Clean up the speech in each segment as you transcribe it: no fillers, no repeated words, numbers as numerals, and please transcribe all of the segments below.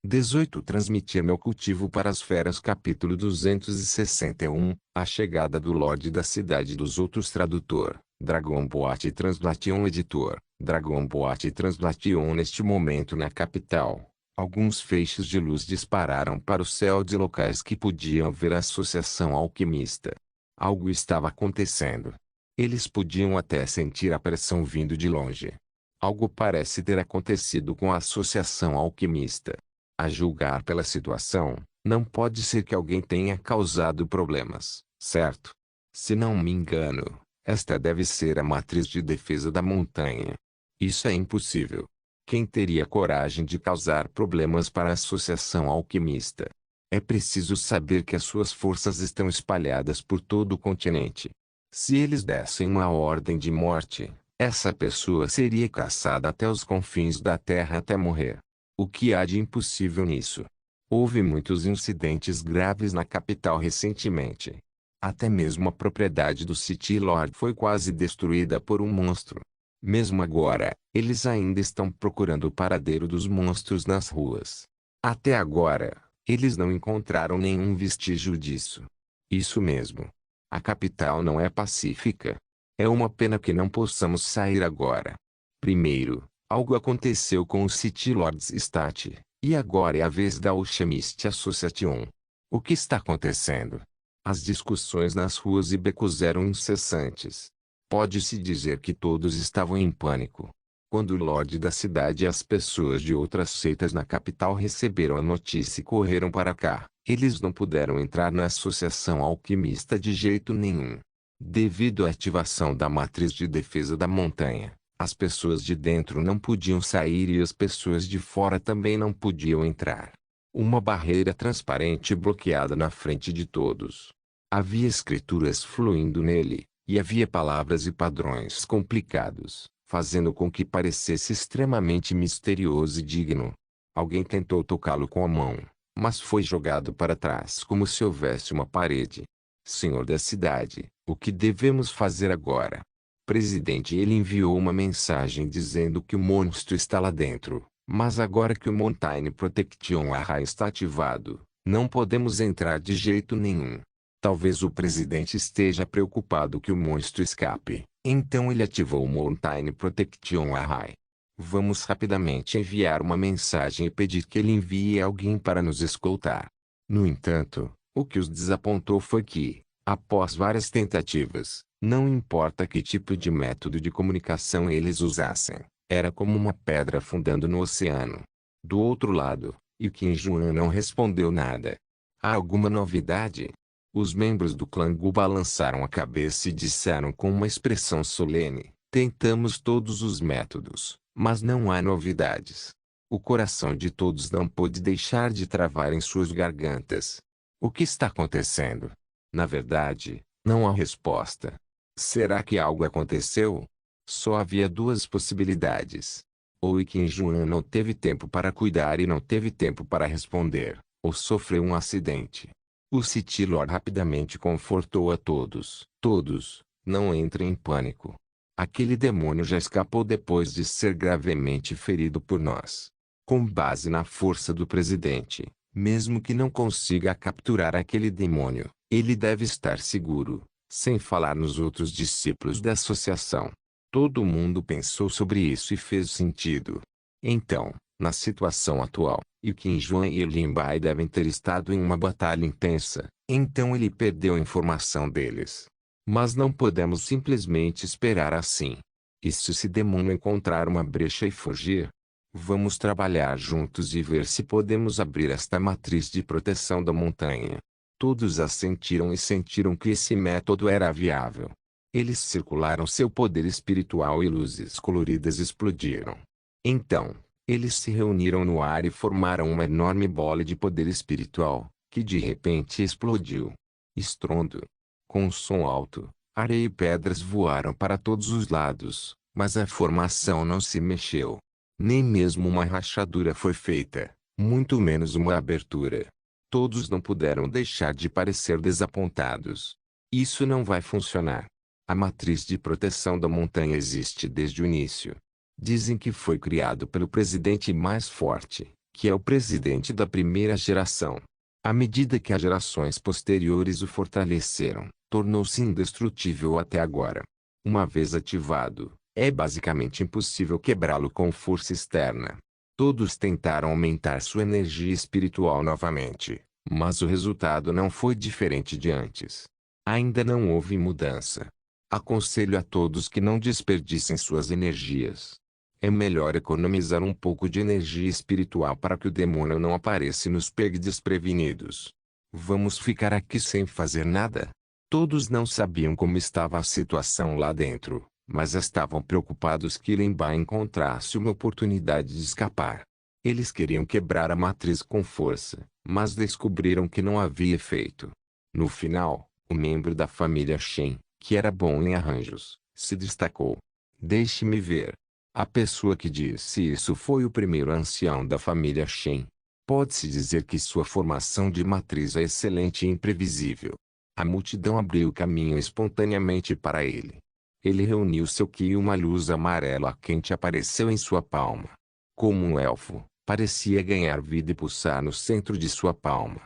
18 Transmitir meu cultivo para as feras. Capítulo 261 A chegada do Lorde da Cidade dos Outros. Tradutor Dragon Boat Translation. Editor Dragon Boat Translation. Neste momento na capital, alguns feixes de luz dispararam para o céu de locais que podiam ver a Associação Alquimista. Algo estava acontecendo. Eles podiam até sentir a pressão vindo de longe. Algo parece ter acontecido com a Associação Alquimista. A julgar pela situação, não pode ser que alguém tenha causado problemas, certo? Se não me engano, esta deve ser a matriz de defesa da montanha. Isso é impossível. Quem teria coragem de causar problemas para a Associação Alquimista? É preciso saber que as suas forças estão espalhadas por todo o continente. Se eles dessem uma ordem de morte, essa pessoa seria caçada até os confins da terra até morrer. O que há de impossível nisso? Houve muitos incidentes graves na capital recentemente. Até mesmo a propriedade do City Lord foi quase destruída por um monstro. Mesmo agora, eles ainda estão procurando o paradeiro dos monstros nas ruas. Até agora, eles não encontraram nenhum vestígio disso. Isso mesmo. A capital não é pacífica. É uma pena que não possamos sair agora. Primeiro, algo aconteceu com o City Lords Stat, e agora é a vez da Alchemist Association. O que está acontecendo? As discussões nas ruas e becos eram incessantes. Pode-se dizer que todos estavam em pânico. Quando o Lorde da cidade e as pessoas de outras seitas na capital receberam a notícia e correram para cá, eles não puderam entrar na Associação Alquimista de jeito nenhum. Devido à ativação da matriz de defesa da montanha, as pessoas de dentro não podiam sair e as pessoas de fora também não podiam entrar. Uma barreira transparente bloqueada na frente de todos. Havia escrituras fluindo nele, e havia palavras e padrões complicados, fazendo com que parecesse extremamente misterioso e digno. Alguém tentou tocá-lo com a mão, mas foi jogado para trás como se houvesse uma parede. Senhor da cidade, o que devemos fazer agora? Presidente, ele enviou uma mensagem dizendo que o monstro está lá dentro, mas agora que o Mountain Protection Array está ativado, não podemos entrar de jeito nenhum. Talvez o presidente esteja preocupado que o monstro escape, então ele ativou o Mountain Protection Array. Vamos rapidamente enviar uma mensagem e pedir que ele envie alguém para nos escoltar. No entanto, o que os desapontou foi que, após várias tentativas, não importa que tipo de método de comunicação eles usassem, era como uma pedra afundando no oceano. Do outro lado, Yukin Juan não respondeu nada. Há alguma novidade? Os membros do clã Gu balançaram a cabeça e disseram com uma expressão solene: tentamos todos os métodos, mas não há novidades. O coração de todos não pôde deixar de travar em suas gargantas. O que está acontecendo? Na verdade, não há resposta. Será que algo aconteceu? Só havia duas possibilidades. Ou Qin Juan não teve tempo para cuidar e não teve tempo para responder, ou sofreu um acidente. O City Lord rapidamente confortou a todos. Todos, não entrem em pânico. Aquele demônio já escapou depois de ser gravemente ferido por nós. Com base na força do presidente, mesmo que não consiga capturar aquele demônio, ele deve estar seguro, sem falar nos outros discípulos da associação. Todo mundo pensou sobre isso e fez sentido. Então, na situação atual, Yukin Juan e Lin Bai devem ter estado em uma batalha intensa, então ele perdeu a informação deles. Mas não podemos simplesmente esperar assim. E se esse demônio encontrar uma brecha e fugir? Vamos trabalhar juntos e ver se podemos abrir esta matriz de proteção da montanha. Todos assentiram e sentiram que esse método era viável. Eles circularam seu poder espiritual e luzes coloridas explodiram. Então, eles se reuniram no ar e formaram uma enorme bola de poder espiritual, que de repente explodiu. Estrondo. Com um som alto, areia e pedras voaram para todos os lados, mas a formação não se mexeu. Nem mesmo uma rachadura foi feita, muito menos uma abertura. Todos não puderam deixar de parecer desapontados. Isso não vai funcionar. A matriz de proteção da montanha existe desde o início. Dizem que foi criado pelo presidente mais forte, que é o presidente da primeira geração. À medida que as gerações posteriores o fortaleceram, tornou-se indestrutível até agora. Uma vez ativado, é basicamente impossível quebrá-lo com força externa. Todos tentaram aumentar sua energia espiritual novamente, mas o resultado não foi diferente de antes. Ainda não houve mudança. Aconselho a todos que não desperdicem suas energias. É melhor economizar um pouco de energia espiritual para que o demônio não apareça e nos pegue desprevenidos. Vamos ficar aqui sem fazer nada? Todos não sabiam como estava a situação lá dentro, mas estavam preocupados que Limba encontrasse uma oportunidade de escapar. Eles queriam quebrar a matriz com força, mas descobriram que não havia efeito. No final, o membro da família Shen, que era bom em arranjos, se destacou. Deixe-me ver. A pessoa que disse isso foi o primeiro ancião da família Shen. Pode-se dizer que sua formação de matriz é excelente e imprevisível. A multidão abriu caminho espontaneamente para ele. Ele reuniu seu ki e uma luz amarela quente apareceu em sua palma. Como um elfo, parecia ganhar vida e pulsar no centro de sua palma.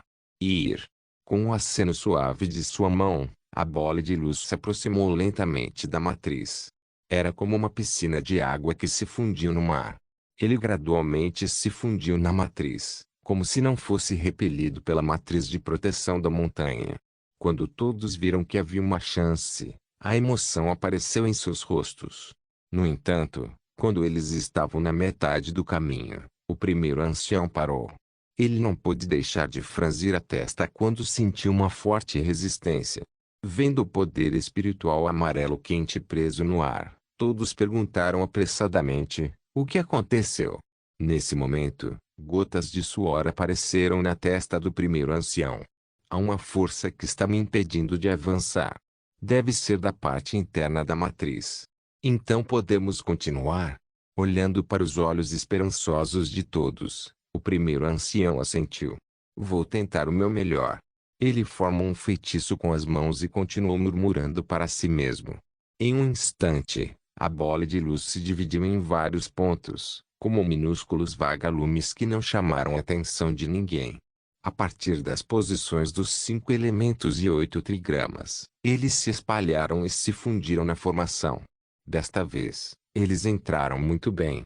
Com um aceno suave de sua mão, a bola de luz se aproximou lentamente da matriz. Era como uma piscina de água que se fundiu no mar. Ele gradualmente se fundiu na matriz, como se não fosse repelido pela matriz de proteção da montanha. Quando todos viram que havia uma chance, a emoção apareceu em seus rostos. No entanto, quando eles estavam na metade do caminho, o primeiro ancião parou. Ele não pôde deixar de franzir a testa quando sentiu uma forte resistência. Vendo o poder espiritual amarelo quente preso no ar, todos perguntaram apressadamente: o que aconteceu? Nesse momento, gotas de suor apareceram na testa do primeiro ancião. Há uma força que está me impedindo de avançar. Deve ser da parte interna da matriz. Então podemos continuar? Olhando para os olhos esperançosos de todos, o primeiro ancião assentiu. Vou tentar o meu melhor. Ele formou um feitiço com as mãos e continuou murmurando para si mesmo. Em um instante, a bola de luz se dividiu em vários pontos, como minúsculos vagalumes que não chamaram a atenção de ninguém. A partir das posições dos 5 elementos e 8 trigramas, eles se espalharam e se fundiram na formação. Desta vez, eles entraram muito bem.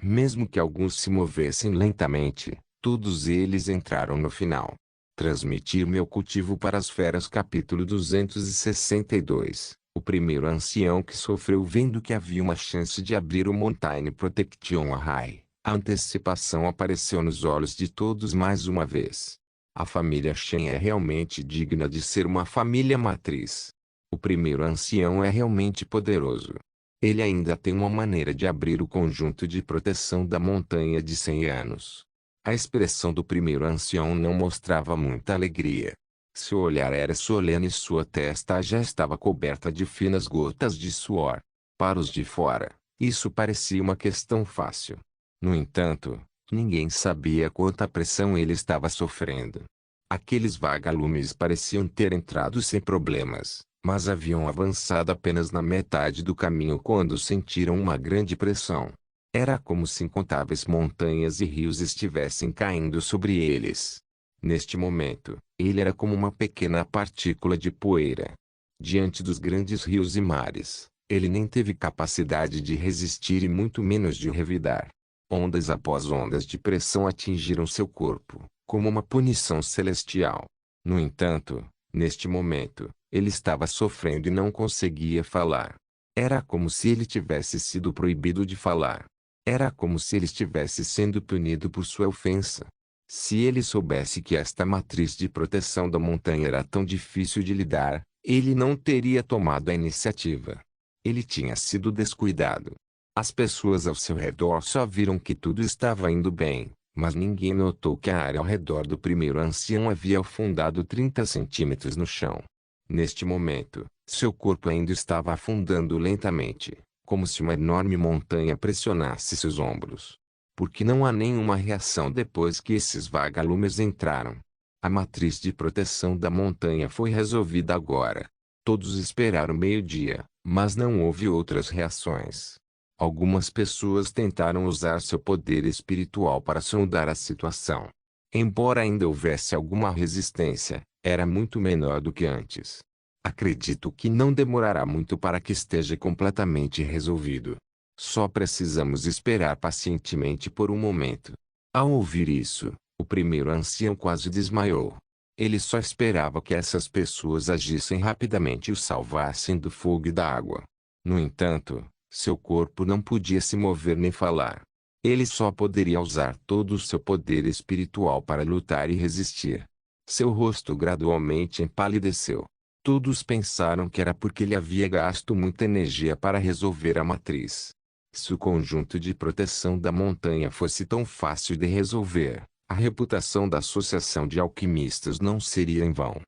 Mesmo que alguns se movessem lentamente, todos eles entraram no final. Transmitir meu cultivo para as feras. Capítulo 262. O primeiro ancião que sofreu vendo que havia uma chance de abrir o Mountain Protection Array. A antecipação apareceu nos olhos de todos mais uma vez. A família Shen é realmente digna de ser uma família matriz. O primeiro ancião é realmente poderoso. Ele ainda tem uma maneira de abrir o conjunto de proteção da montanha de 100 anos. A expressão do primeiro ancião não mostrava muita alegria. Seu olhar era solene e sua testa já estava coberta de finas gotas de suor. Para os de fora, isso parecia uma questão fácil. No entanto, ninguém sabia quanta pressão ele estava sofrendo. Aqueles vagalumes pareciam ter entrado sem problemas, mas haviam avançado apenas na metade do caminho quando sentiram uma grande pressão. Era como se incontáveis montanhas e rios estivessem caindo sobre eles. Neste momento, ele era como uma pequena partícula de poeira. Diante dos grandes rios e mares, ele nem teve capacidade de resistir e muito menos de revidar. Ondas após ondas de pressão atingiram seu corpo, como uma punição celestial. No entanto, neste momento, ele estava sofrendo e não conseguia falar. Era como se ele tivesse sido proibido de falar. Era como se ele estivesse sendo punido por sua ofensa. Se ele soubesse que esta matriz de proteção da montanha era tão difícil de lidar, ele não teria tomado a iniciativa. Ele tinha sido descuidado. As pessoas ao seu redor só viram que tudo estava indo bem, mas ninguém notou que a área ao redor do primeiro ancião havia afundado 30 centímetros no chão. Neste momento, seu corpo ainda estava afundando lentamente, como se uma enorme montanha pressionasse seus ombros. Porque não há nenhuma reação depois que esses vagalumes entraram. A matriz de proteção da montanha foi resolvida agora. Todos esperaram meio-dia, mas não houve outras reações. Algumas pessoas tentaram usar seu poder espiritual para sondar a situação. Embora ainda houvesse alguma resistência, era muito menor do que antes. Acredito que não demorará muito para que esteja completamente resolvido. Só precisamos esperar pacientemente por um momento. Ao ouvir isso, o primeiro ancião quase desmaiou. Ele só esperava que essas pessoas agissem rapidamente e o salvassem do fogo e da água. No entanto, seu corpo não podia se mover nem falar. Ele só poderia usar todo o seu poder espiritual para lutar e resistir. Seu rosto gradualmente empalideceu. Todos pensaram que era porque ele havia gasto muita energia para resolver a matriz. Se o conjunto de proteção da montanha fosse tão fácil de resolver, a reputação da Associação de Alquimistas não seria em vão.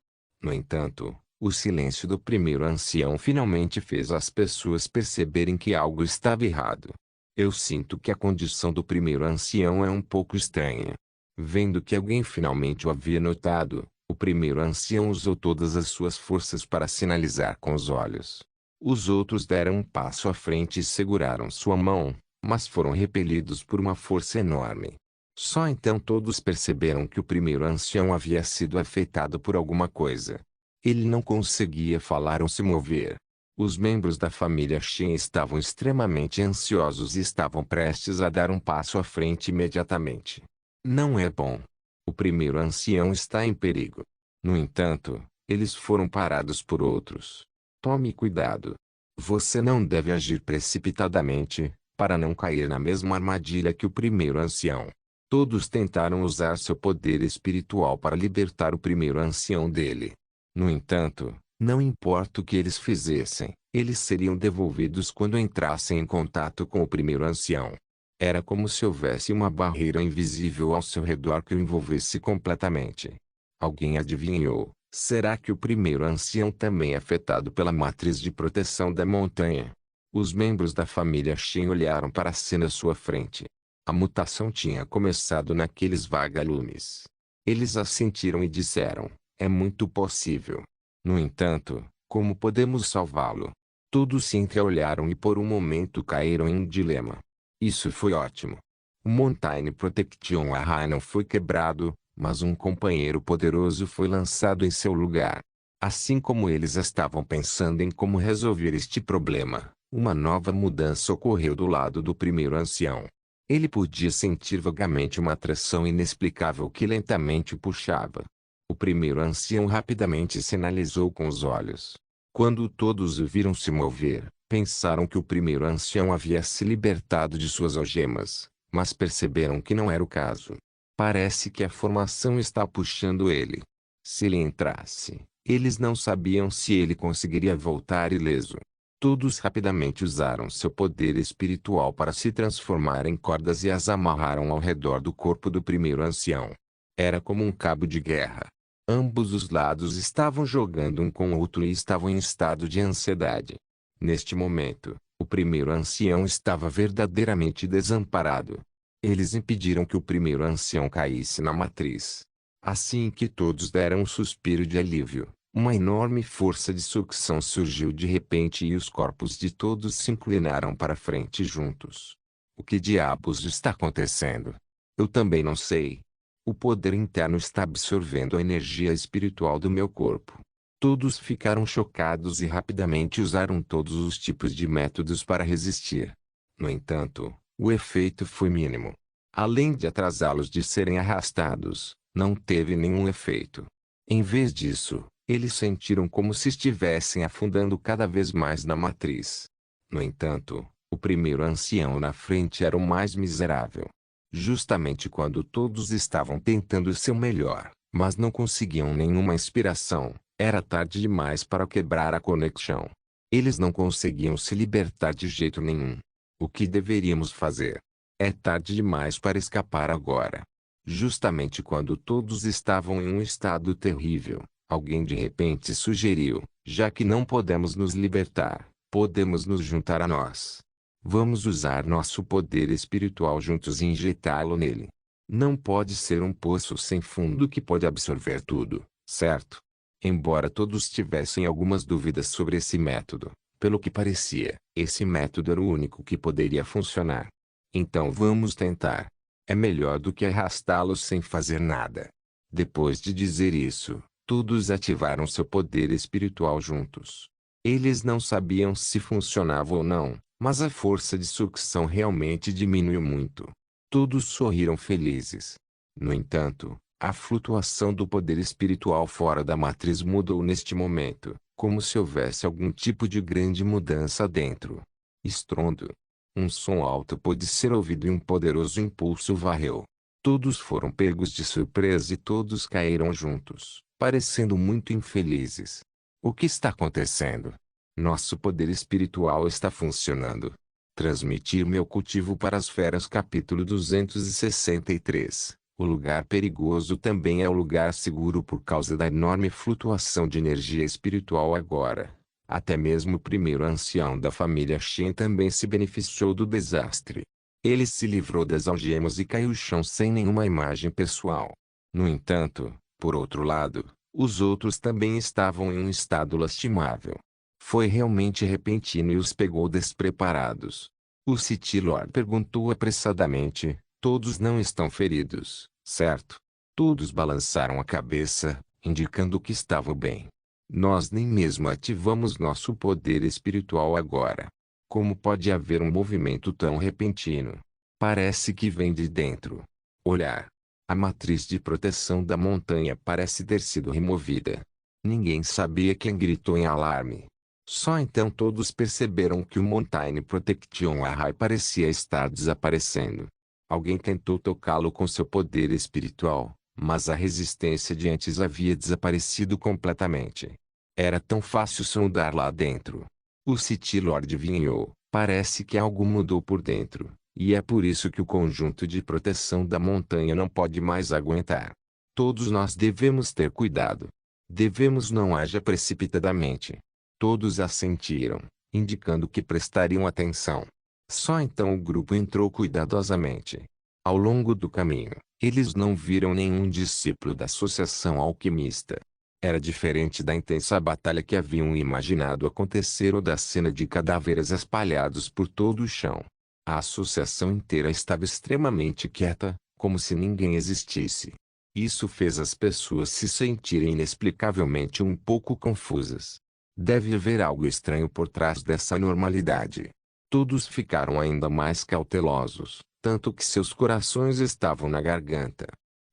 No entanto, o silêncio do primeiro ancião finalmente fez as pessoas perceberem que algo estava errado. Eu sinto que a condição do primeiro ancião é um pouco estranha. Vendo que alguém finalmente o havia notado, o primeiro ancião usou todas as suas forças para sinalizar com os olhos. Os outros deram um passo à frente e seguraram sua mão, mas foram repelidos por uma força enorme. Só então todos perceberam que o primeiro ancião havia sido afetado por alguma coisa. Ele não conseguia falar ou se mover. Os membros da família Shen estavam extremamente ansiosos e estavam prestes a dar um passo à frente imediatamente. Não é bom. O primeiro ancião está em perigo. No entanto, eles foram parados por outros. Tome cuidado. Você não deve agir precipitadamente, para não cair na mesma armadilha que o primeiro ancião. Todos tentaram usar seu poder espiritual para libertar o primeiro ancião dele. No entanto, não importa o que eles fizessem, eles seriam devolvidos quando entrassem em contato com o primeiro ancião. Era como se houvesse uma barreira invisível ao seu redor que o envolvesse completamente. Alguém adivinhou? Será que o primeiro ancião também é afetado pela matriz de proteção da montanha? Os membros da família Shen olharam para a cena à sua frente. A mutação tinha começado naqueles vagalumes. Eles assentiram e disseram, é muito possível. No entanto, como podemos salvá-lo? Todos se entreolharam e por um momento caíram em um dilema. Isso foi ótimo. O Mountain Protection Array não foi quebrado, mas um companheiro poderoso foi lançado em seu lugar. Assim como eles estavam pensando em como resolver este problema, uma nova mudança ocorreu do lado do primeiro ancião. Ele podia sentir vagamente uma atração inexplicável que lentamente o puxava. O primeiro ancião rapidamente sinalizou com os olhos. Quando todos o viram se mover, pensaram que o primeiro ancião havia se libertado de suas algemas, mas perceberam que não era o caso. Parece que a formação está puxando ele. Se ele entrasse, eles não sabiam se ele conseguiria voltar ileso. Todos rapidamente usaram seu poder espiritual para se transformar em cordas e as amarraram ao redor do corpo do primeiro ancião. Era como um cabo de guerra. Ambos os lados estavam jogando um com o outro e estavam em estado de ansiedade. Neste momento, o primeiro ancião estava verdadeiramente desamparado. Eles impediram que o primeiro ancião caísse na matriz. Assim que todos deram um suspiro de alívio, uma enorme força de sucção surgiu de repente e os corpos de todos se inclinaram para frente juntos. O que diabos está acontecendo? Eu também não sei. O poder interno está absorvendo a energia espiritual do meu corpo. Todos ficaram chocados e rapidamente usaram todos os tipos de métodos para resistir. No entanto, o efeito foi mínimo. Além de atrasá-los de serem arrastados, não teve nenhum efeito. Em vez disso, eles sentiram como se estivessem afundando cada vez mais na matriz. No entanto, o primeiro ancião na frente era o mais miserável. Justamente quando todos estavam tentando o seu melhor, mas não conseguiam nenhuma inspiração, era tarde demais para quebrar a conexão. Eles não conseguiam se libertar de jeito nenhum. O que deveríamos fazer? É tarde demais para escapar agora. Justamente quando todos estavam em um estado terrível, alguém de repente sugeriu, já que não podemos nos libertar, podemos nos juntar a nós. Vamos usar nosso poder espiritual juntos e injetá-lo nele. Não pode ser um poço sem fundo que pode absorver tudo, certo? Embora todos tivessem algumas dúvidas sobre esse método, Pelo que parecia, esse método era o único que poderia funcionar. Então vamos tentar. É melhor do que arrastá-los sem fazer nada. Depois de dizer isso, todos ativaram seu poder espiritual juntos. Eles não sabiam se funcionava ou não, mas a força de sucção realmente diminuiu muito. Todos sorriram felizes. No entanto, a flutuação do poder espiritual fora da matriz mudou neste momento, como se houvesse algum tipo de grande mudança dentro. Estrondo. Um som alto pôde ser ouvido e um poderoso impulso varreu. Todos foram pegos de surpresa e todos caíram juntos, parecendo muito infelizes. O que está acontecendo? Nosso poder espiritual está funcionando. Transmitir meu cultivo para as feras. Capítulo 263. O lugar perigoso também é o lugar seguro por causa da enorme flutuação de energia espiritual agora. Até mesmo o primeiro ancião da família Shen também se beneficiou do desastre. Ele se livrou das algemas e caiu no chão sem nenhuma imagem pessoal. No entanto, por outro lado, os outros também estavam em um estado lastimável. Foi realmente repentino e os pegou despreparados. O City Lord perguntou apressadamente: todos não estão feridos, certo? Todos balançaram a cabeça, indicando que estavam bem. Nós nem mesmo ativamos nosso poder espiritual agora. Como pode haver um movimento tão repentino? Parece que vem de dentro. Olhar. A matriz de proteção da montanha parece ter sido removida. Ninguém sabia quem gritou em alarme. Só então todos perceberam que o Mountain Protection Array parecia estar desaparecendo. Alguém tentou tocá-lo com seu poder espiritual, mas a resistência de antes havia desaparecido completamente. Era tão fácil sondar lá dentro. O City Lord adivinhou: parece que algo mudou por dentro, e é por isso que o conjunto de proteção da montanha não pode mais aguentar. Todos nós devemos ter cuidado. Devemos não agir precipitadamente. Todos assentiram, indicando que prestariam atenção. Só então o grupo entrou cuidadosamente. Ao longo do caminho, eles não viram nenhum discípulo da Associação Alquimista. Era diferente da intensa batalha que haviam imaginado acontecer ou da cena de cadáveres espalhados por todo o chão. A associação inteira estava extremamente quieta, como se ninguém existisse. Isso fez as pessoas se sentirem inexplicavelmente um pouco confusas. Deve haver algo estranho por trás dessa anormalidade. Todos ficaram ainda mais cautelosos, tanto que seus corações estavam na garganta.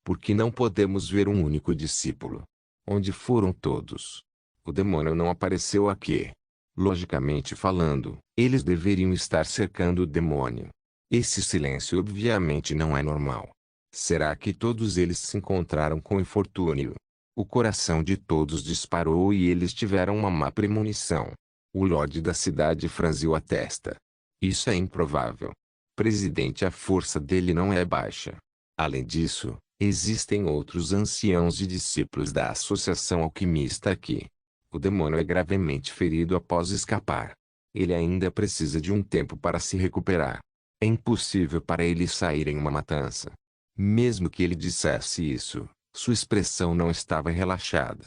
Por que não podemos ver um único discípulo? Onde foram todos? O demônio não apareceu aqui. Logicamente falando, eles deveriam estar cercando o demônio. Esse silêncio obviamente não é normal. Será que todos eles se encontraram com infortúnio? O coração de todos disparou e eles tiveram uma má premonição. O Lorde da cidade franziu a testa. Isso é improvável. Presidente, a força dele não é baixa. Além disso, existem outros anciãos e discípulos da Associação Alquimista aqui. O demônio é gravemente ferido após escapar. Ele ainda precisa de um tempo para se recuperar. É impossível para ele sair em uma matança. Mesmo que ele dissesse isso, sua expressão não estava relaxada.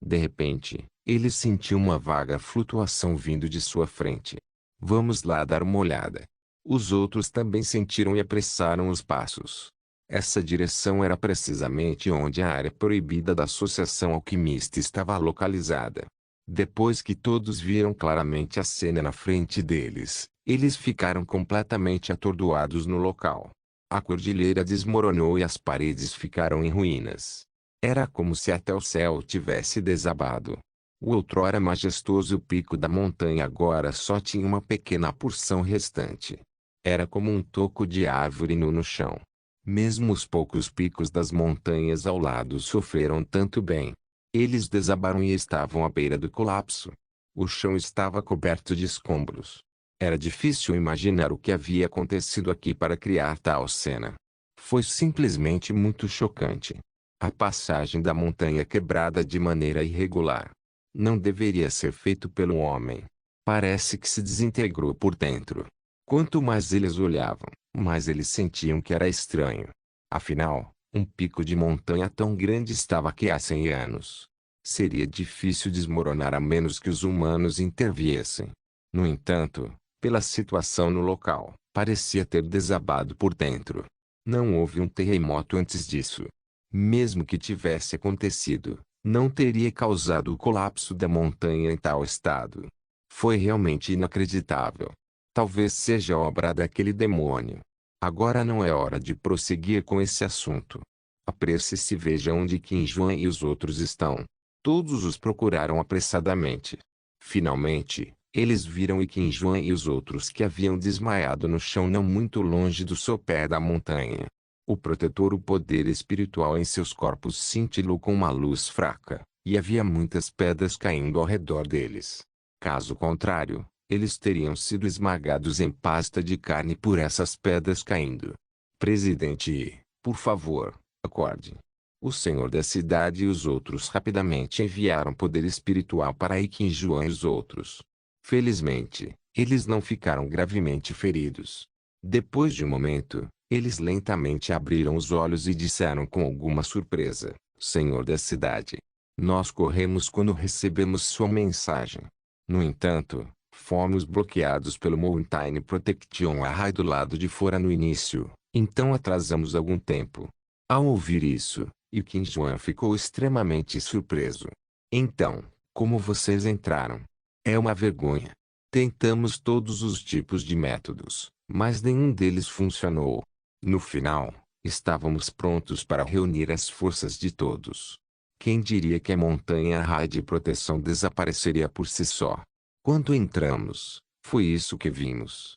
De repente, ele sentiu uma vaga flutuação vindo de sua frente. Vamos lá dar uma olhada. Os outros também sentiram e apressaram os passos. Essa direção era precisamente onde a área proibida da Associação Alquimista estava localizada. Depois que todos viram claramente a cena na frente deles, eles ficaram completamente atordoados no local. A cordilheira desmoronou e as paredes ficaram em ruínas. Era como se até o céu tivesse desabado. O outrora majestoso pico da montanha agora só tinha uma pequena porção restante. Era como um toco de árvore nu no chão. Mesmo os poucos picos das montanhas ao lado sofreram tanto bem. Eles desabaram e estavam à beira do colapso. O chão estava coberto de escombros. Era difícil imaginar o que havia acontecido aqui para criar tal cena. Foi simplesmente muito chocante. A passagem da montanha quebrada de maneira irregular. Não deveria ser feito pelo homem. Parece que se desintegrou por dentro. Quanto mais eles olhavam, mais eles sentiam que era estranho. Afinal, um pico de montanha tão grande estava aqui há 100 anos. Seria difícil desmoronar a menos que os humanos interviessem. No entanto, pela situação no local, parecia ter desabado por dentro. Não houve um terremoto antes disso. Mesmo que tivesse acontecido, não teria causado o colapso da montanha em tal estado. Foi realmente inacreditável. Talvez seja obra daquele demônio. Agora não é hora de prosseguir com esse assunto. Apresse-se e veja onde Qin Juan e os outros estão. Todos os procuraram apressadamente. Finalmente, eles viram Qin Juan e os outros que haviam desmaiado no chão não muito longe do sopé da montanha. O protetor, o poder espiritual em seus corpos cintilou com uma luz fraca, e havia muitas pedras caindo ao redor deles. Caso contrário, eles teriam sido esmagados em pasta de carne por essas pedras caindo. Presidente, por favor, acorde. O senhor da cidade e os outros rapidamente enviaram poder espiritual para Qin Juan e os outros. Felizmente, eles não ficaram gravemente feridos. Depois de um momento, eles lentamente abriram os olhos e disseram com alguma surpresa: Senhor da cidade, nós corremos quando recebemos sua mensagem. No entanto, fomos bloqueados pelo Mountain Protection Array do lado de fora no início, então atrasamos algum tempo. Ao ouvir isso, Qin Juan ficou extremamente surpreso. Então, como vocês entraram? É uma vergonha. Tentamos todos os tipos de métodos, mas nenhum deles funcionou. No final, estávamos prontos para reunir as forças de todos. Quem diria que a montanha Array de proteção desapareceria por si só? Quando entramos, foi isso que vimos.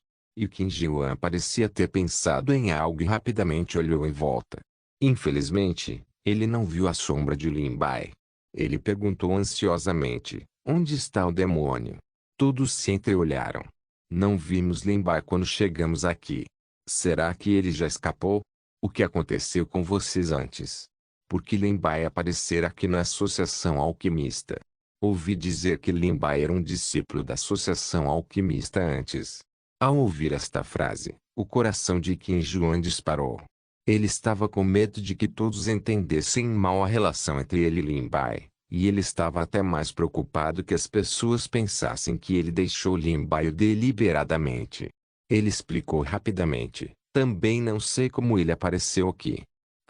Qin Juan parecia ter pensado em algo e rapidamente olhou em volta. Infelizmente, ele não viu a sombra de Lin Bai. Ele perguntou ansiosamente: onde está o demônio? Todos se entreolharam. Não vimos Lin Bai quando chegamos aqui. Será que ele já escapou? O que aconteceu com vocês antes? Por que Lin Bai aparecer aqui na Associação Alquimista? Ouvi dizer que Lin Bai era um discípulo da Associação Alquimista antes. Ao ouvir esta frase, o coração de Qin Juan disparou. Ele estava com medo de que todos entendessem mal a relação entre ele e Lin Bai, e ele estava até mais preocupado que as pessoas pensassem que ele deixou Lin Bai deliberadamente. Ele explicou rapidamente: também não sei como ele apareceu aqui.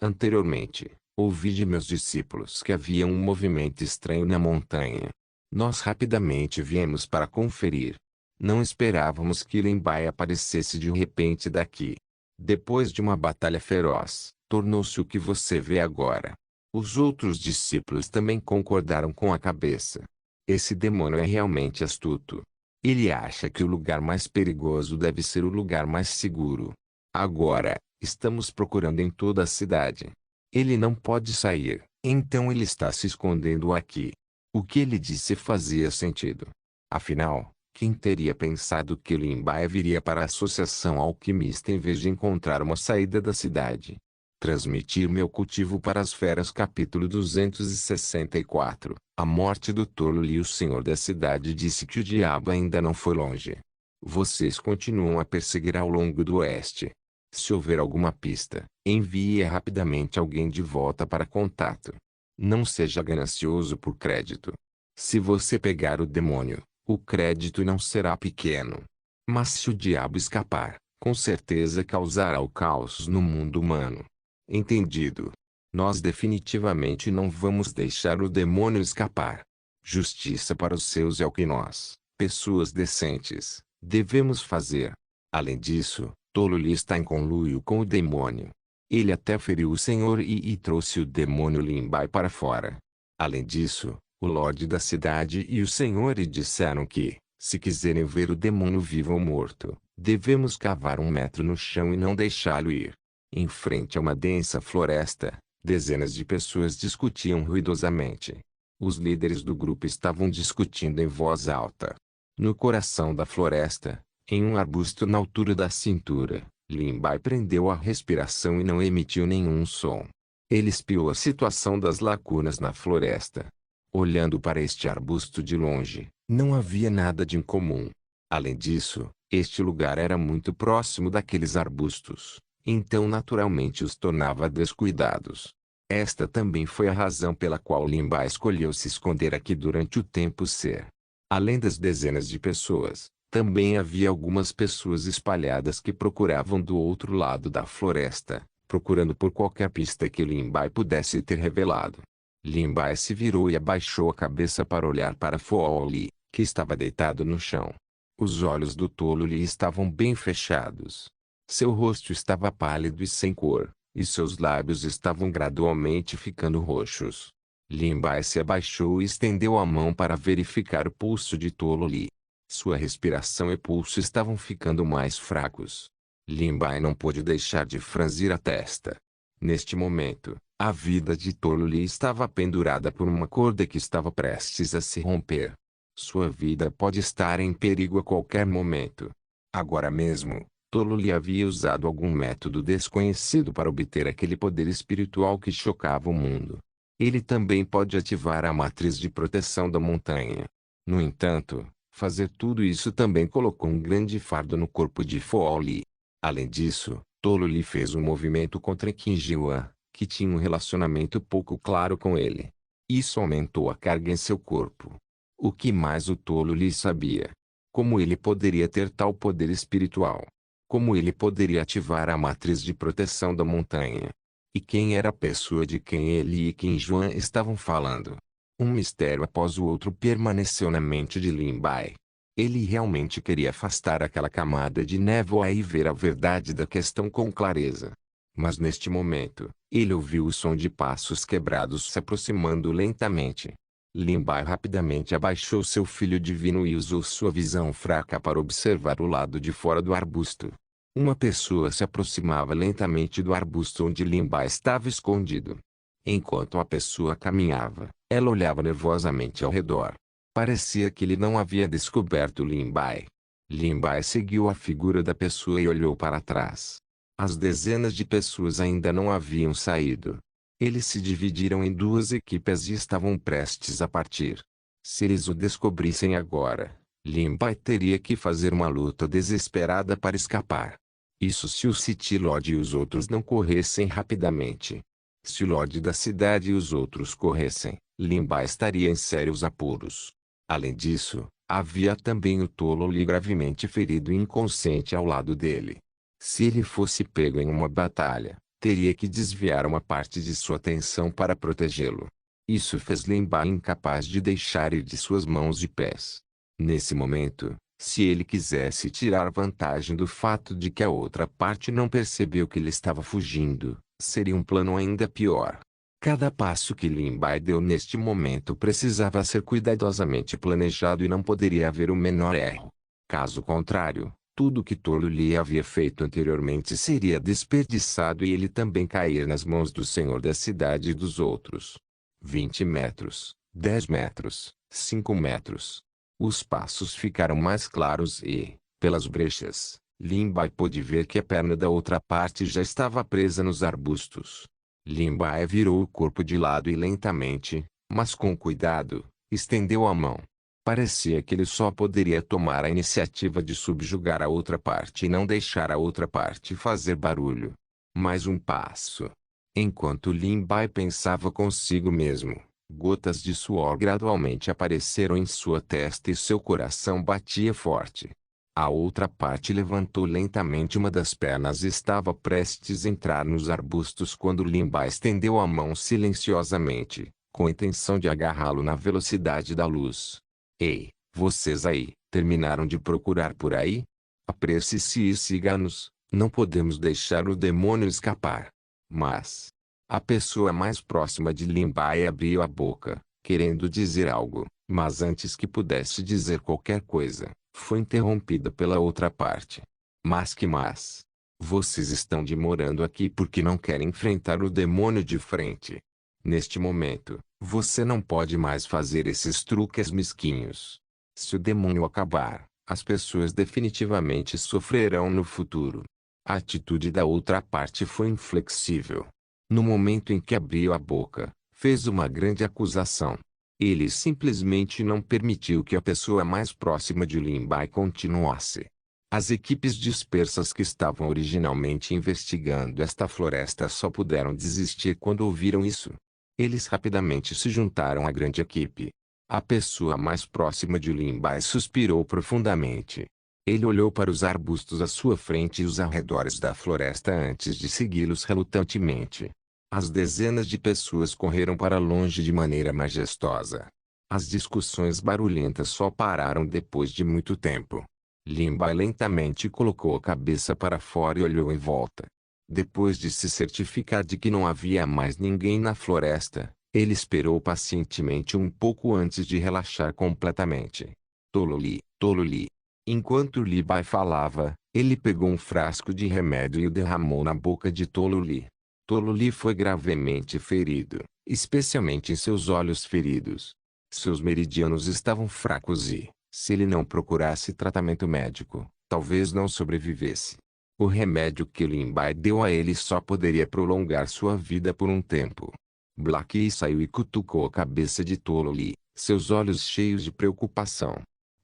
Anteriormente, ouvi de meus discípulos que havia um movimento estranho na montanha. Nós rapidamente viemos para conferir. Não esperávamos que Lin Bai aparecesse de repente daqui. Depois de uma batalha feroz, tornou-se o que você vê agora. Os outros discípulos também concordaram com a cabeça. Esse demônio é realmente astuto. Ele acha que o lugar mais perigoso deve ser o lugar mais seguro. Agora, estamos procurando em toda a cidade. Ele não pode sair, então ele está se escondendo aqui. O que ele disse fazia sentido. Afinal, quem teria pensado que Lin Bai viria para a Associação Alquimista em vez de encontrar uma saída da cidade? Transmitir meu cultivo para as feras. Capítulo 264. A morte do tolo. E o senhor da cidade disse que o diabo ainda não foi longe. Vocês continuam a perseguir ao longo do oeste. Se houver alguma pista, envie rapidamente alguém de volta para contato. Não seja ganancioso por crédito. Se você pegar o demônio, o crédito não será pequeno. Mas se o diabo escapar, com certeza causará o caos no mundo humano. Entendido? Nós definitivamente não vamos deixar o demônio escapar. Justiça para os seus é o que nós, pessoas decentes, devemos fazer. Além disso, Tolo Li está em conluio com o demônio. Ele até feriu o senhor e trouxe o demônio Lin Bai para fora. Além disso, o Lorde da cidade e o senhor lhe disseram que, se quiserem ver o demônio vivo ou morto, devemos cavar 1 metro no chão e não deixá-lo ir. Em frente a uma densa floresta, dezenas de pessoas discutiam ruidosamente. Os líderes do grupo estavam discutindo em voz alta. No coração da floresta, em um arbusto na altura da cintura, Lin Bai prendeu a respiração e não emitiu nenhum som. Ele espiou a situação das lacunas na floresta. Olhando para este arbusto de longe, não havia nada de incomum. Além disso, este lugar era muito próximo daqueles arbustos, então naturalmente os tornava descuidados. Esta também foi a razão pela qual Lin Bai escolheu se esconder aqui durante o tempo ser. Além das dezenas de pessoas, Também havia algumas pessoas espalhadas que procuravam do outro lado da floresta, procurando por qualquer pista que Lin Bai pudesse ter revelado. Lin Bai se virou e abaixou a cabeça para olhar para Fu Li, que estava deitado no chão. Os olhos do tolo Li estavam bem fechados. Seu rosto estava pálido e sem cor, e seus lábios estavam gradualmente ficando roxos. Lin Bai se abaixou e estendeu a mão para verificar o pulso de Tolo Li. Sua respiração e pulso estavam ficando mais fracos. Lin Bai não pôde deixar de franzir a testa. Neste momento, a vida de Tolo Li estava pendurada por uma corda que estava prestes a se romper. Sua vida pode estar em perigo a qualquer momento. Agora mesmo, Tolo Li havia usado algum método desconhecido para obter aquele poder espiritual que chocava o mundo. Ele também pode ativar a matriz de proteção da montanha. No entanto, fazer tudo isso também colocou um grande fardo no corpo de Fu Li. Além disso, Tolo Li fez um movimento contra Qin Jiwan, que tinha um relacionamento pouco claro com ele. Isso aumentou a carga em seu corpo. O que mais o Tolo Li sabia? Como ele poderia ter tal poder espiritual? Como ele poderia ativar a matriz de proteção da montanha? E quem era a pessoa de quem ele e Qin Jiwan estavam falando? Um mistério após o outro permaneceu na mente de Lin Bai. Ele realmente queria afastar aquela camada de névoa e ver a verdade da questão com clareza. Mas neste momento, ele ouviu o som de passos quebrados se aproximando lentamente. Lin Bai rapidamente abaixou seu filho divino e usou sua visão fraca para observar o lado de fora do arbusto. Uma pessoa se aproximava lentamente do arbusto onde Lin Bai estava escondido. Enquanto a pessoa caminhava, ela olhava nervosamente ao redor. Parecia que ele não havia descoberto Lin Bai. Lin Bai seguiu a figura da pessoa e olhou para trás. As dezenas de pessoas ainda não haviam saído. Eles se dividiram em duas equipes e estavam prestes a partir. Se eles o descobrissem agora, Lin Bai teria que fazer uma luta desesperada para escapar. Isso se o City Lord e os outros não corressem rapidamente. Se o Lorde da cidade e os outros corressem, Lin Bai estaria em sérios apuros. Além disso, havia também o Tolo Li gravemente ferido e inconsciente ao lado dele. Se ele fosse pego em uma batalha, teria que desviar uma parte de sua atenção para protegê-lo. Isso fez Lin Bai incapaz de deixar ir de suas mãos e pés. Nesse momento, se ele quisesse tirar vantagem do fato de que a outra parte não percebeu que ele estava fugindo, seria um plano ainda pior. Cada passo que Lin Bai deu neste momento precisava ser cuidadosamente planejado e não poderia haver o menor erro. Caso contrário, tudo que Tolo Li havia feito anteriormente seria desperdiçado e ele também cair nas mãos do senhor da cidade e dos outros. 20 metros, 10 metros, 5 metros. Os passos ficaram mais claros e, pelas brechas, Lin Bai pôde ver que a perna da outra parte já estava presa nos arbustos. Lin Bai virou o corpo de lado e lentamente, mas com cuidado, estendeu a mão. Parecia que ele só poderia tomar a iniciativa de subjugar a outra parte e não deixar a outra parte fazer barulho. Mais um passo. Enquanto Lin Bai pensava consigo mesmo, gotas de suor gradualmente apareceram em sua testa e seu coração batia forte. A outra parte levantou lentamente uma das pernas e estava prestes a entrar nos arbustos quando Lin Bai estendeu a mão silenciosamente, com a intenção de agarrá-lo na velocidade da luz. Ei, vocês aí, terminaram de procurar por aí? Apresse-se e siga-nos, não podemos deixar o demônio escapar. Mas a pessoa mais próxima de Lin Bai abriu a boca, querendo dizer algo, mas antes que pudesse dizer qualquer coisa, foi interrompida pela outra parte. Mas que mais? Vocês estão demorando aqui porque não querem enfrentar o demônio de frente. Neste momento, você não pode mais fazer esses truques mesquinhos. Se o demônio acabar, as pessoas definitivamente sofrerão no futuro. A atitude da outra parte foi inflexível. No momento em que abriu a boca, fez uma grande acusação. Ele simplesmente não permitiu que a pessoa mais próxima de Lin Bai continuasse. As equipes dispersas que estavam originalmente investigando esta floresta só puderam desistir quando ouviram isso. Eles rapidamente se juntaram à grande equipe. A pessoa mais próxima de Lin Bai suspirou profundamente. Ele olhou para os arbustos à sua frente e os arredores da floresta antes de segui-los relutantemente. As dezenas de pessoas correram para longe de maneira majestosa. As discussões barulhentas só pararam depois de muito tempo. Lin Bai lentamente colocou a cabeça para fora e olhou em volta. Depois de se certificar de que não havia mais ninguém na floresta, ele esperou pacientemente um pouco antes de relaxar completamente. Tololi, Tololi. Enquanto Li Bai falava, ele pegou um frasco de remédio e o derramou na boca de Tololi. Tololi foi gravemente ferido, especialmente em seus olhos feridos. Seus meridianos estavam fracos e, se ele não procurasse tratamento médico, talvez não sobrevivesse. O remédio que Lin Bai deu a ele só poderia prolongar sua vida por um tempo. Blackie saiu e cutucou a cabeça de Tololi, seus olhos cheios de preocupação.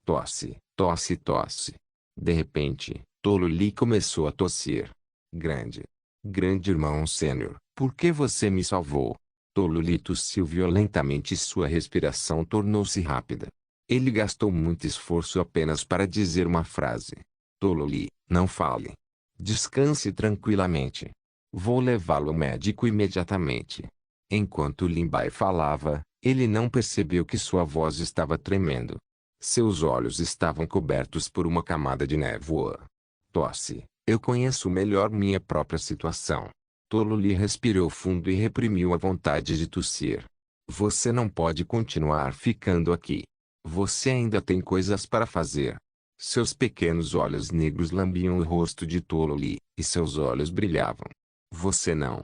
Tosse, tosse, tosse. De repente, Tololi começou a tossir. Grande irmão sênior, por que você me salvou? Tololi tossiu violentamente e sua respiração tornou-se rápida. Ele gastou muito esforço apenas para dizer uma frase. Tololi, não fale. Descanse tranquilamente. Vou levá-lo ao médico imediatamente. Enquanto Lin Bai falava, ele não percebeu que sua voz estava tremendo. Seus olhos estavam cobertos por uma camada de névoa. Tosse. Eu conheço melhor minha própria situação. Tololi respirou fundo e reprimiu a vontade de tossir. Você não pode continuar ficando aqui. Você ainda tem coisas para fazer. Seus pequenos olhos negros lambiam o rosto de Tololi, e seus olhos brilhavam. Você não.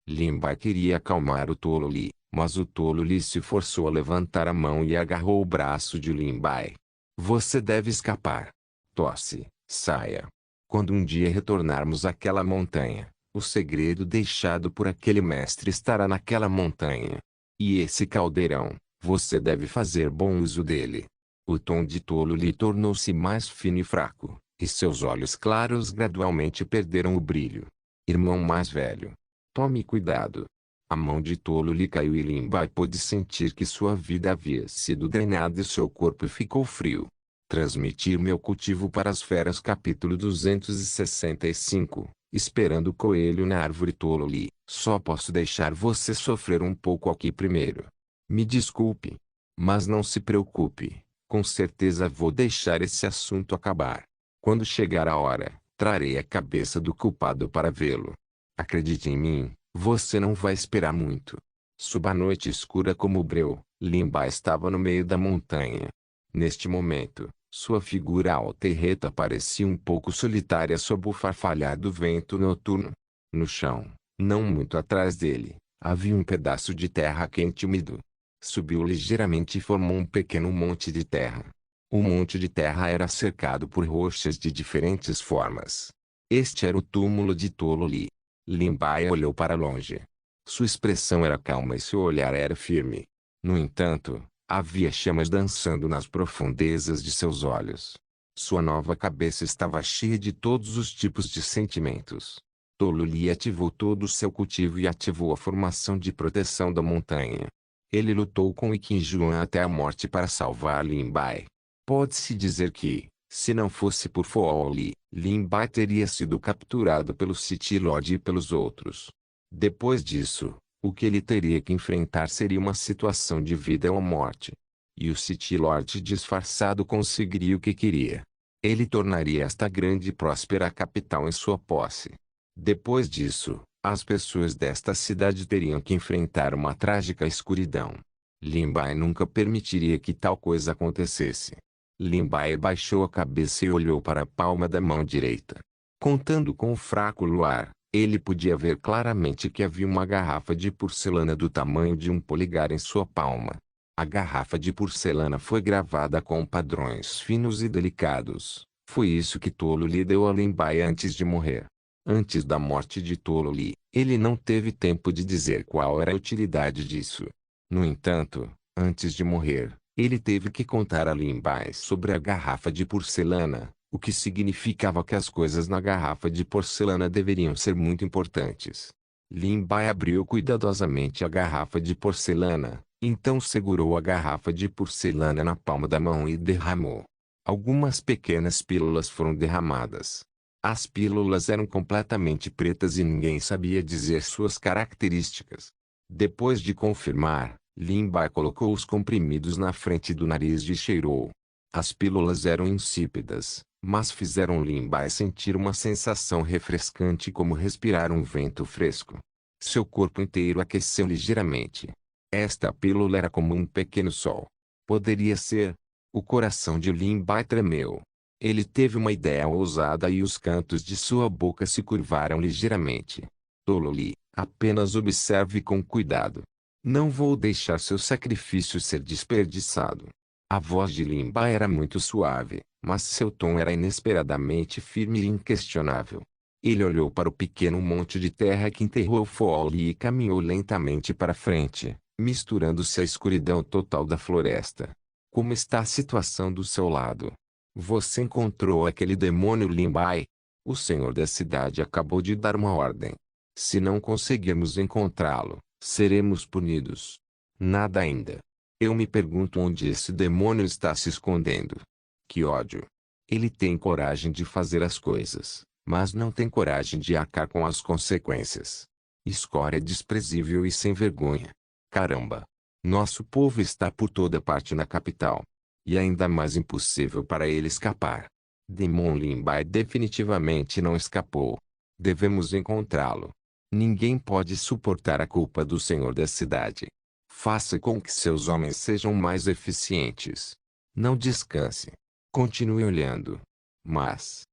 Lin Bai queria acalmar o Tololi, mas o Tololi se forçou a levantar a mão e agarrou o braço de Lin Bai. Você deve escapar. Tosse, saia. Quando um dia retornarmos àquela montanha, o segredo deixado por aquele mestre estará naquela montanha. E esse caldeirão, você deve fazer bom uso dele. O tom de Tololi tornou-se mais fino e fraco, e seus olhos claros gradualmente perderam o brilho. Irmão mais velho. Tome cuidado. A mão de Tololi caiu e Lin Bai pôde sentir que sua vida havia sido drenada e seu corpo ficou frio. Transmitir meu cultivo para as feras capítulo 265, esperando o coelho na árvore Tololi, só posso deixar você sofrer um pouco aqui primeiro. Me desculpe. Mas não se preocupe, com certeza vou deixar esse assunto acabar. Quando chegar a hora, trarei a cabeça do culpado para vê-lo. Acredite em mim, você não vai esperar muito. Sob a noite escura como o breu, Lin Bai estava no meio da montanha. Neste momento, sua figura alta e reta parecia um pouco solitária sob o farfalhar do vento noturno. No chão, não muito atrás dele, havia um pedaço de terra quente e úmido. Subiu ligeiramente e formou um pequeno monte de terra. O monte de terra era cercado por rochas de diferentes formas. Este era o túmulo de Tololi. Lin Bai olhou para longe. Sua expressão era calma e seu olhar era firme. No entanto, havia chamas dançando nas profundezas de seus olhos. Sua nova cabeça estava cheia de todos os tipos de sentimentos. Tololi ativou todo o seu cultivo e ativou a formação de proteção da montanha. Ele lutou com Iqinjuan até a morte para salvar Lin Bai. Pode-se dizer que, se não fosse por Fooli, Lin Bai teria sido capturado pelo City Lord e pelos outros. Depois disso, o que ele teria que enfrentar seria uma situação de vida ou morte. E o City Lord disfarçado conseguiria o que queria. Ele tornaria esta grande e próspera capital em sua posse. Depois disso, as pessoas desta cidade teriam que enfrentar uma trágica escuridão. Lin Bai nunca permitiria que tal coisa acontecesse. Lin Bai baixou a cabeça e olhou para a palma da mão direita. Contando com o fraco luar, ele podia ver claramente que havia uma garrafa de porcelana do tamanho de um polegar em sua palma. A garrafa de porcelana foi gravada com padrões finos e delicados. Foi isso que Tololi deu a Lin Bai antes de morrer. Antes da morte de Tololi, ele não teve tempo de dizer qual era a utilidade disso. No entanto, antes de morrer, ele teve que contar a Lin Bai sobre a garrafa de porcelana, o que significava que as coisas na garrafa de porcelana deveriam ser muito importantes. Lin Bai abriu cuidadosamente a garrafa de porcelana, então segurou a garrafa de porcelana na palma da mão e derramou. Algumas pequenas pílulas foram derramadas. As pílulas eram completamente pretas e ninguém sabia dizer suas características. Depois de confirmar, Lin Bai colocou os comprimidos na frente do nariz e cheirou. As pílulas eram insípidas, mas fizeram Lin Bai sentir uma sensação refrescante como respirar um vento fresco. Seu corpo inteiro aqueceu ligeiramente. Esta pílula era como um pequeno sol. Poderia ser. O coração de Lin Bai tremeu. Ele teve uma ideia ousada e os cantos de sua boca se curvaram ligeiramente. Tolo Li, apenas observe com cuidado. Não vou deixar seu sacrifício ser desperdiçado. A voz de Lin Bai era muito suave, mas seu tom era inesperadamente firme e inquestionável. Ele olhou para o pequeno monte de terra que enterrou Fo Li e caminhou lentamente para frente, misturando-se à escuridão total da floresta. Como está a situação do seu lado? Você encontrou aquele demônio Lin Bai? O senhor da cidade acabou de dar uma ordem. Se não conseguirmos encontrá-lo, seremos punidos. Nada ainda. Eu me pergunto onde esse demônio está se escondendo. Que ódio. Ele tem coragem de fazer as coisas, mas não tem coragem de arcar com as consequências. Escória desprezível e sem vergonha. Caramba! Nosso povo está por toda parte na capital. E ainda mais impossível para ele escapar. Demon Lin Bai definitivamente não escapou. Devemos encontrá-lo. Ninguém pode suportar a culpa do senhor da cidade. Faça com que seus homens sejam mais eficientes. Não descanse. Continue olhando. Mas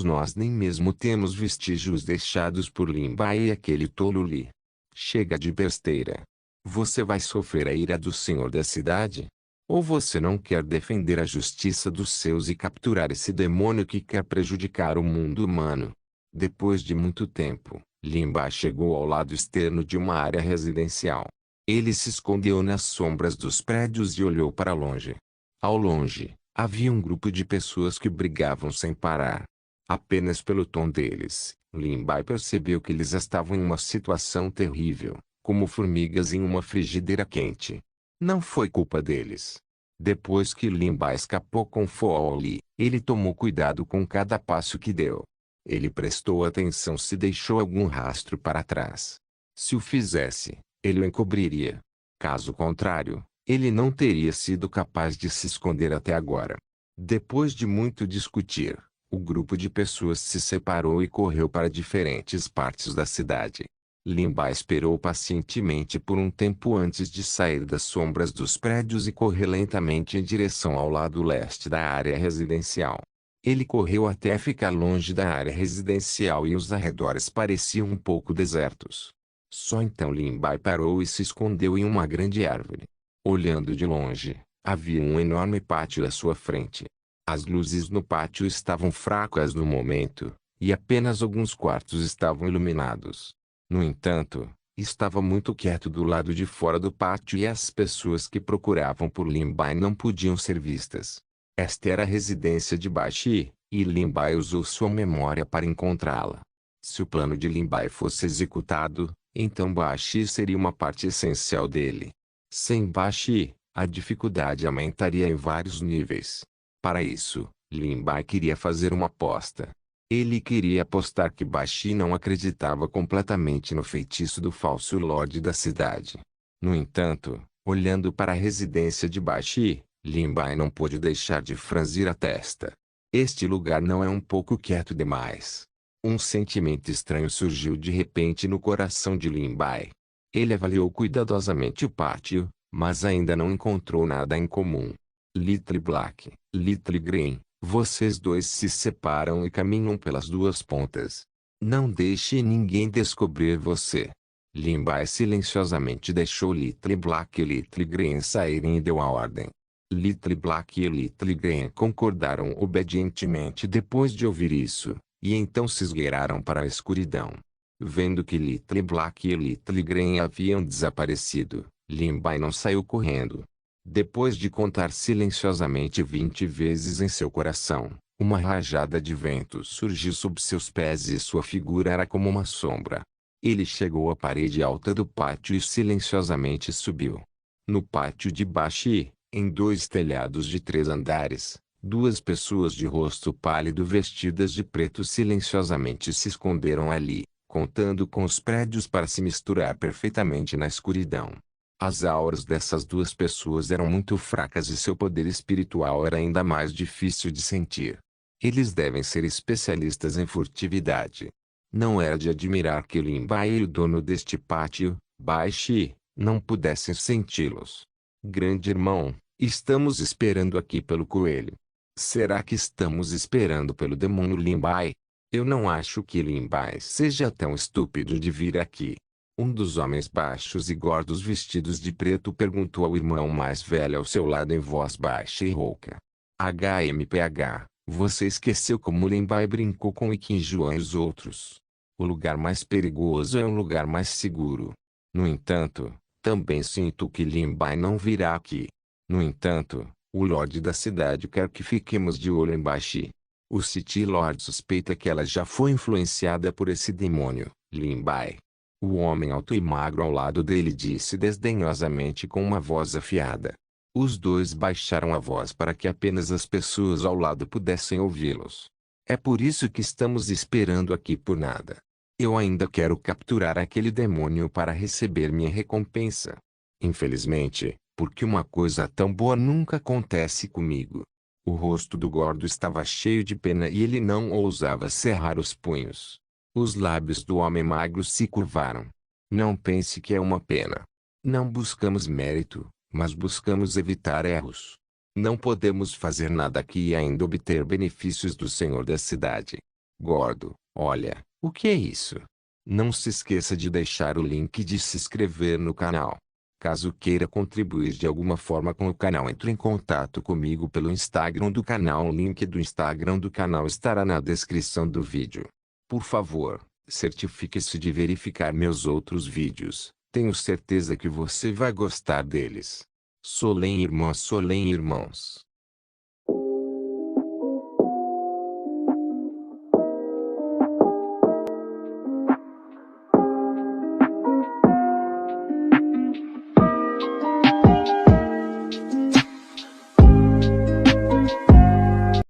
nós nem mesmo temos vestígios deixados por Lin Bai e aquele tolo Li. Chega de besteira. Você vai sofrer a ira do senhor da cidade? Ou você não quer defender a justiça dos seus e capturar esse demônio que quer prejudicar o mundo humano? Depois de muito tempo, Lin Bai chegou ao lado externo de uma área residencial. Ele se escondeu nas sombras dos prédios e olhou para longe. Ao longe, havia um grupo de pessoas que brigavam sem parar. Apenas pelo tom deles, Lin Bai percebeu que eles estavam em uma situação terrível, como formigas em uma frigideira quente. Não foi culpa deles. Depois que Lin Bai escapou com Fo Li, ele tomou cuidado com cada passo que deu. Ele prestou atenção se deixou algum rastro para trás. Se o fizesse, ele o encobriria. Caso contrário, ele não teria sido capaz de se esconder até agora. Depois de muito discutir, o grupo de pessoas se separou e correu para diferentes partes da cidade. Lin Bai esperou pacientemente por um tempo antes de sair das sombras dos prédios e correr lentamente em direção ao lado leste da área residencial. Ele correu até ficar longe da área residencial e os arredores pareciam um pouco desertos. Só então Lin Bai parou e se escondeu em uma grande árvore. Olhando de longe, havia um enorme pátio à sua frente. As luzes no pátio estavam fracas no momento, e apenas alguns quartos estavam iluminados. No entanto, estava muito quieto do lado de fora do pátio e as pessoas que procuravam por Lin Bai não podiam ser vistas. Esta era a residência de Baxi, e Lin Bai usou sua memória para encontrá-la. Se o plano de Lin Bai fosse executado, então Baxi seria uma parte essencial dele. Sem Baxi, a dificuldade aumentaria em vários níveis. Para isso, Lin Bai queria fazer uma aposta. Ele queria apostar que Baxi não acreditava completamente no feitiço do falso Lorde da cidade. No entanto, olhando para a residência de Baxi, Lin Bai não pôde deixar de franzir a testa. Este lugar não é um pouco quieto demais. Um sentimento estranho surgiu de repente no coração de Lin Bai. Ele avaliou cuidadosamente o pátio, mas ainda não encontrou nada em comum. Little Black, Little Green, vocês dois se separam e caminham pelas duas pontas. Não deixe ninguém descobrir você. Lin Bai silenciosamente deixou Little Black e Little Green saírem e deu a ordem. Little Black e Little Green concordaram obedientemente depois de ouvir isso, e então se esgueiraram para a escuridão. Vendo que Little Black e Little Green haviam desaparecido, Lin Bai não saiu correndo. Depois de contar silenciosamente 20 vezes em seu coração, uma rajada de vento surgiu sob seus pés e sua figura era como uma sombra. Ele chegou à parede alta do pátio e silenciosamente subiu. No pátio de Baxi, em dois telhados de 3 andares, Duas pessoas de rosto pálido vestidas de preto silenciosamente se esconderam ali, contando com os prédios para se misturar perfeitamente na escuridão. As auras dessas duas pessoas eram muito fracas e seu poder espiritual era ainda mais difícil de sentir. Eles devem ser especialistas em furtividade. Não era de admirar que Lin Bai e o dono deste pátio, Bai Shi, não pudessem senti-los. Grande irmão, estamos esperando aqui pelo coelho. Será que estamos esperando pelo demônio Lin Bai? Eu não acho que Lin Bai seja tão estúpido de vir aqui. Um dos homens baixos e gordos vestidos de preto perguntou ao irmão mais velho ao seu lado em voz baixa e rouca. HMPH, você esqueceu como Lin Bai brincou com Qin Juan e os outros. O lugar mais perigoso é um lugar mais seguro. No entanto, também sinto que Lin Bai não virá aqui. No entanto, o Lorde da cidade quer que fiquemos de olho em Bai Shi. O City Lord suspeita que ela já foi influenciada por esse demônio, Lin Bai. O homem alto e magro ao lado dele disse desdenhosamente com uma voz afiada. Os dois baixaram a voz para que apenas as pessoas ao lado pudessem ouvi-los. É por isso que estamos esperando aqui por nada. Eu ainda quero capturar aquele demônio para receber minha recompensa. Infelizmente, porque uma coisa tão boa nunca acontece comigo. O rosto do gordo estava cheio de pena e ele não ousava cerrar os punhos. Os lábios do homem magro se curvaram. Não pense que é uma pena. Não buscamos mérito, mas buscamos evitar erros. Não podemos fazer nada aqui e ainda obter benefícios do senhor da cidade. Gordo, olha, o que é isso? Não se esqueça de deixar o link de se inscrever no canal. Caso queira contribuir de alguma forma com o canal, entre em contato comigo pelo Instagram do canal. O link do Instagram do canal estará na descrição do vídeo. Por favor, certifique-se de verificar meus outros vídeos. Tenho certeza que você vai gostar deles. Solem irmãos.